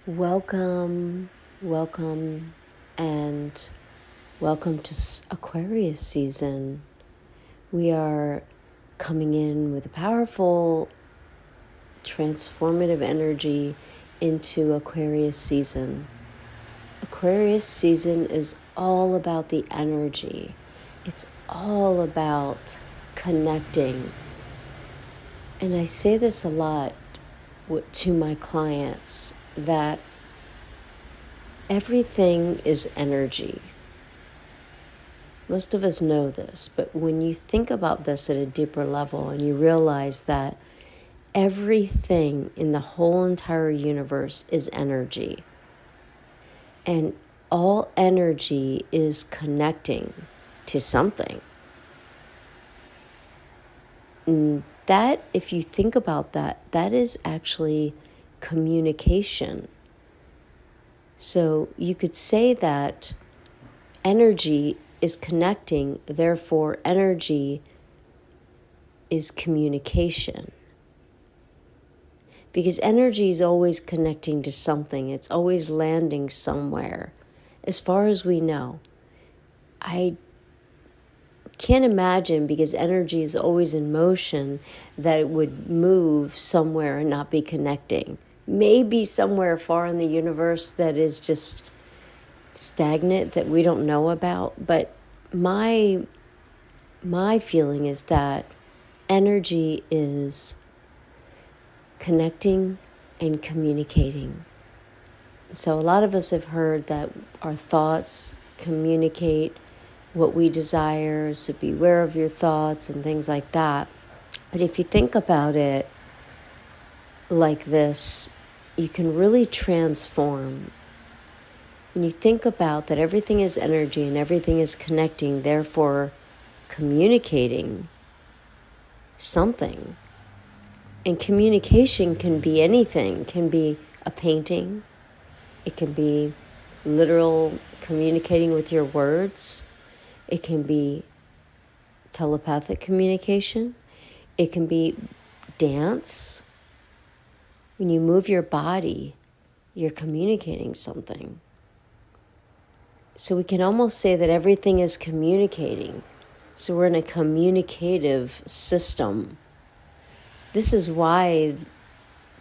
Welcome, welcome, and welcome to Aquarius season. We are coming in with a powerful, transformative energy into Aquarius season. Aquarius season is all about the energy. It's all about connecting. And I say this a lot to my clients, that everything is energy. Most of us know this, but when you think about this at a deeper level and you realize that everything in the whole entire universe is energy, and all energy is connecting to something. And that, if you think about that, that is actually communication. So you could say that energy is connecting, therefore energy is communication. Because energy is always connecting to something. It's always landing somewhere, as far as we know. I can't imagine, because energy is always in motion, that it would move somewhere and not be connecting. Maybe somewhere far in the universe that is just stagnant that we don't know about. But my feeling is that energy is connecting and communicating. So a lot of us have heard that our thoughts communicate what we desire, so beware of your thoughts and things like that. But if you think about it like this, you can really transform. When you think about that everything is energy and everything is connecting, therefore communicating something. And communication can be anything. It can be a painting. It can be literal communicating with your words. It can be telepathic communication. It can be dance. When you move your body, you're communicating something. So we can almost say that everything is communicating. So we're in a communicative system. This is why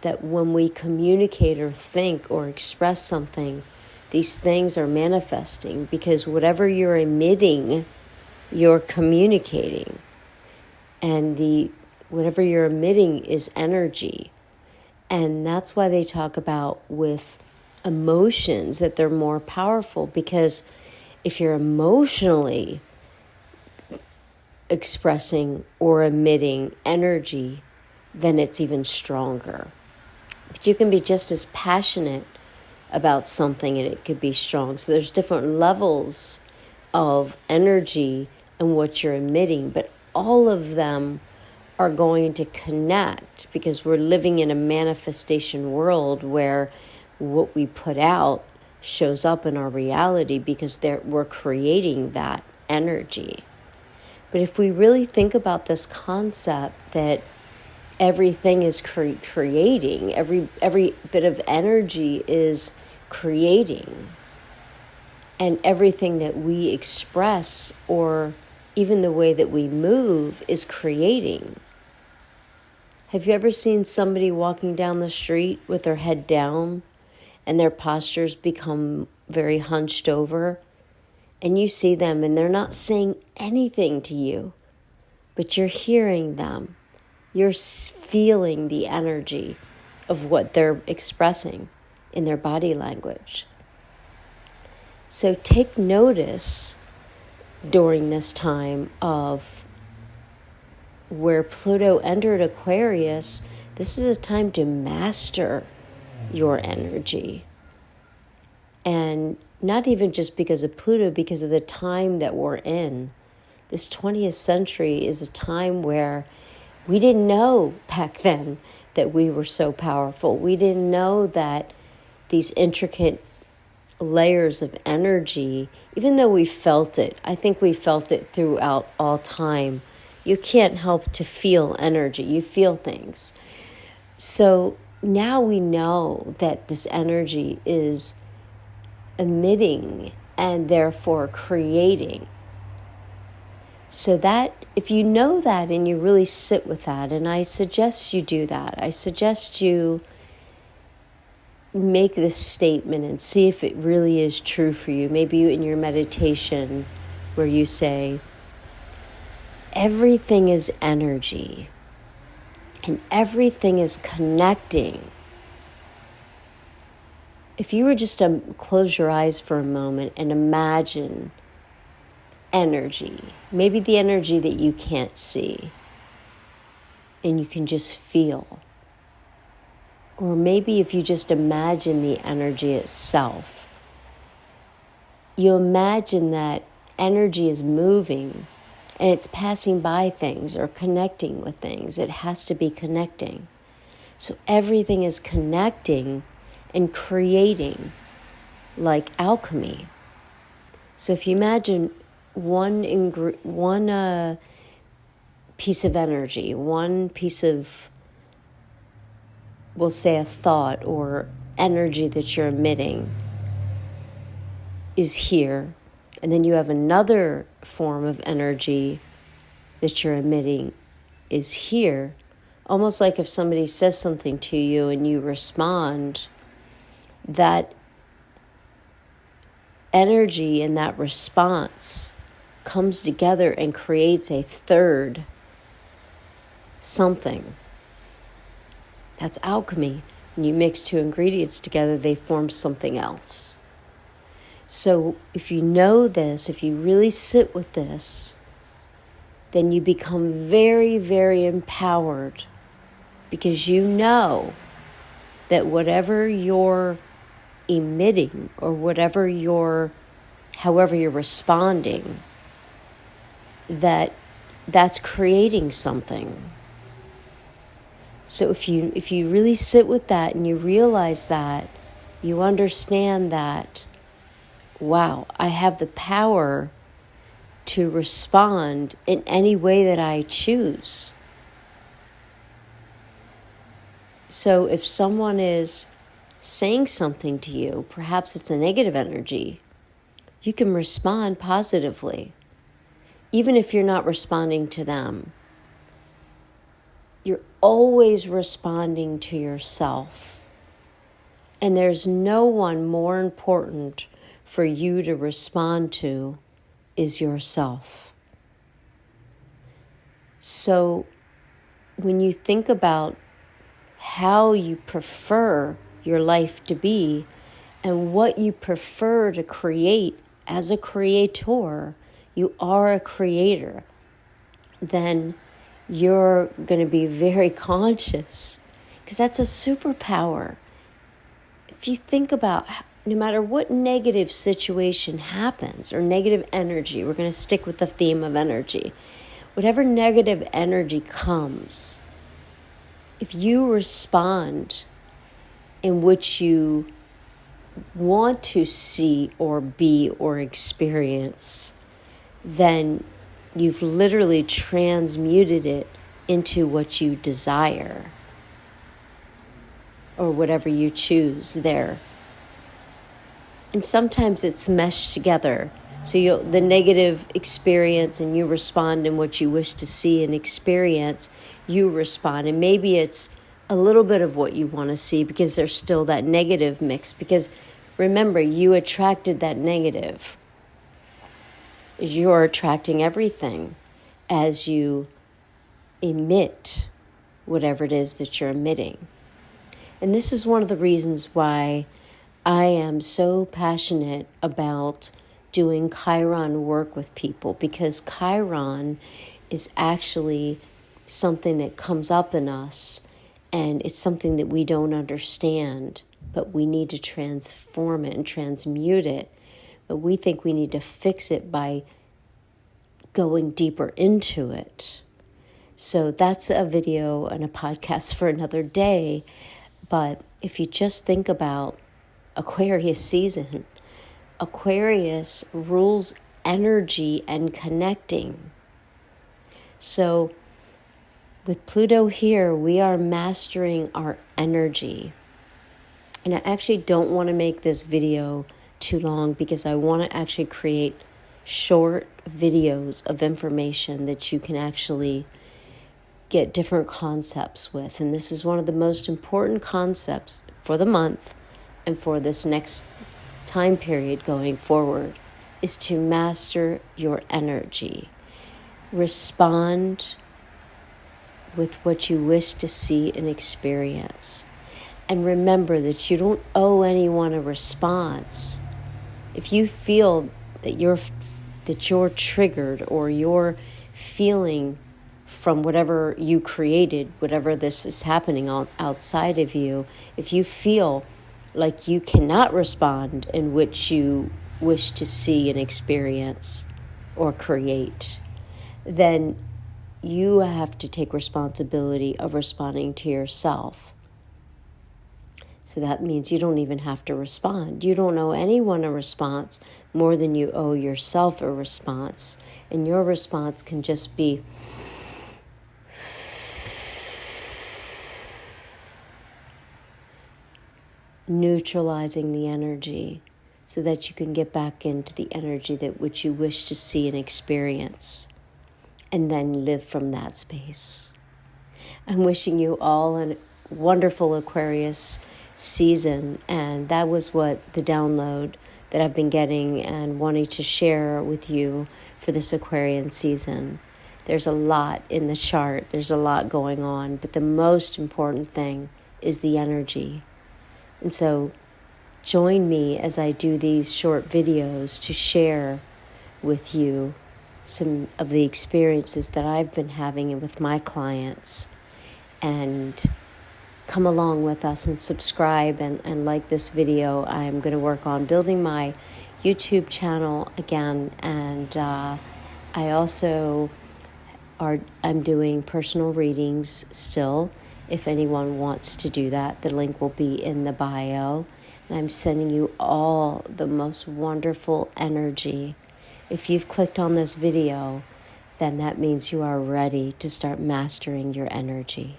that when we communicate or think or express something, these things are manifesting, because whatever you're emitting, you're communicating. And whatever you're emitting is energy. And that's why they talk about with emotions that they're more powerful, because if you're emotionally expressing or emitting energy, then it's even stronger. But you can be just as passionate about something and it could be strong. So there's different levels of energy and what you're emitting, but all of them are going to connect, because we're living in a manifestation world where what we put out shows up in our reality, because we're creating that energy. But if we really think about this concept that everything is creating, every bit of energy is creating, and everything that we express or even the way that we move is creating. Have you ever seen somebody walking down the street with their head down and their postures become very hunched over? And you see them and they're not saying anything to you, but you're hearing them. You're feeling the energy of what they're expressing in their body language. So take notice during this time of where Pluto entered Aquarius. This is a time to master your energy. And not even just because of Pluto, because of the time that we're in. This 20th century is a time where we didn't know back then that we were so powerful. We didn't know that these intricate layers of energy, even though we felt it, I think we felt it throughout all time. You can't help to feel energy. You feel things. So now we know that this energy is emitting and therefore creating. So that, if you know that and you really sit with that, and I suggest you do that, I suggest you make this statement and see if it really is true for you. Maybe in your meditation where you say, everything is energy and everything is connecting. If you were just to close your eyes for a moment and imagine energy, maybe the energy that you can't see and you can just feel. Or maybe if you just imagine the energy itself, you imagine that energy is moving and it's passing by things or connecting with things. It has to be connecting. So everything is connecting and creating, like alchemy. So if you imagine one piece of energy, one piece of, we'll say a thought or energy that you're emitting is here, and then you have another form of energy that you're emitting is here, almost like if somebody says something to you and you respond, that energy and that response comes together and creates a third something. That's alchemy. When you mix two ingredients together, they form something else. So if you know this, if you really sit with this, then you become very, very empowered, because you know that whatever you're emitting or however you're responding, that's creating something. So if you really sit with that and you realize that, you understand that, wow, I have the power to respond in any way that I choose. So if someone is saying something to you, perhaps it's a negative energy, you can respond positively. Even if you're not responding to them, you're always responding to yourself. And there's no one more important for you to respond to is yourself. So when you think about how you prefer your life to be and what you prefer to create as a creator, you are a creator, then you're going to be very conscious, because that's a superpower. If you think about, no matter what negative situation happens or negative energy, we're going to stick with the theme of energy, whatever negative energy comes, if you respond in which you want to see or be or experience, then you've literally transmuted it into what you desire or whatever you choose there. And sometimes it's meshed together. So the negative experience, and you respond in what you wish to see and experience, you respond. And maybe it's a little bit of what you want to see, because there's still that negative mix. Because remember, you attracted that negative. You're attracting everything as you emit whatever it is that you're emitting. And this is one of the reasons why I am so passionate about doing Chiron work with people, because Chiron is actually something that comes up in us, and it's something that we don't understand, but we need to transform it and transmute it. But we think we need to fix it by going deeper into it. So that's a video and a podcast for another day. But if you just think about Aquarius season, Aquarius rules energy and connecting. So with Pluto here, we are mastering our energy. And I actually don't want to make this video too long because I want to actually create short videos of information that you can actually get different concepts with. And this is one of the most important concepts for the month and for this next time period going forward, is to master your energy. Respond with what you wish to see and experience. And remember that you don't owe anyone a response. If you feel that you're triggered, or you're feeling from whatever you created, whatever this is happening outside of you, if you feel like you cannot respond in which you wish to see and experience or create, then you have to take responsibility of responding to yourself. So that means you don't even have to respond. You don't owe anyone a response more than you owe yourself a response. And your response can just be neutralizing the energy so that you can get back into the energy that which you wish to see and experience, and then live from that space. I'm wishing you all a wonderful Aquarius season, and that was what the download that I've been getting and wanting to share with you for this Aquarian season. There's a lot in the chart, there's a lot going on, but the most important thing is the energy. And so join me as I do these short videos to share with you some of the experiences that I've been having with my clients, and come along with us and subscribe and like this video. I'm going to work on building my YouTube channel again, and I also I'm doing personal readings still. If anyone wants to do that, the link will be in the bio. And I'm sending you all the most wonderful energy. If you've clicked on this video, then that means you are ready to start mastering your energy.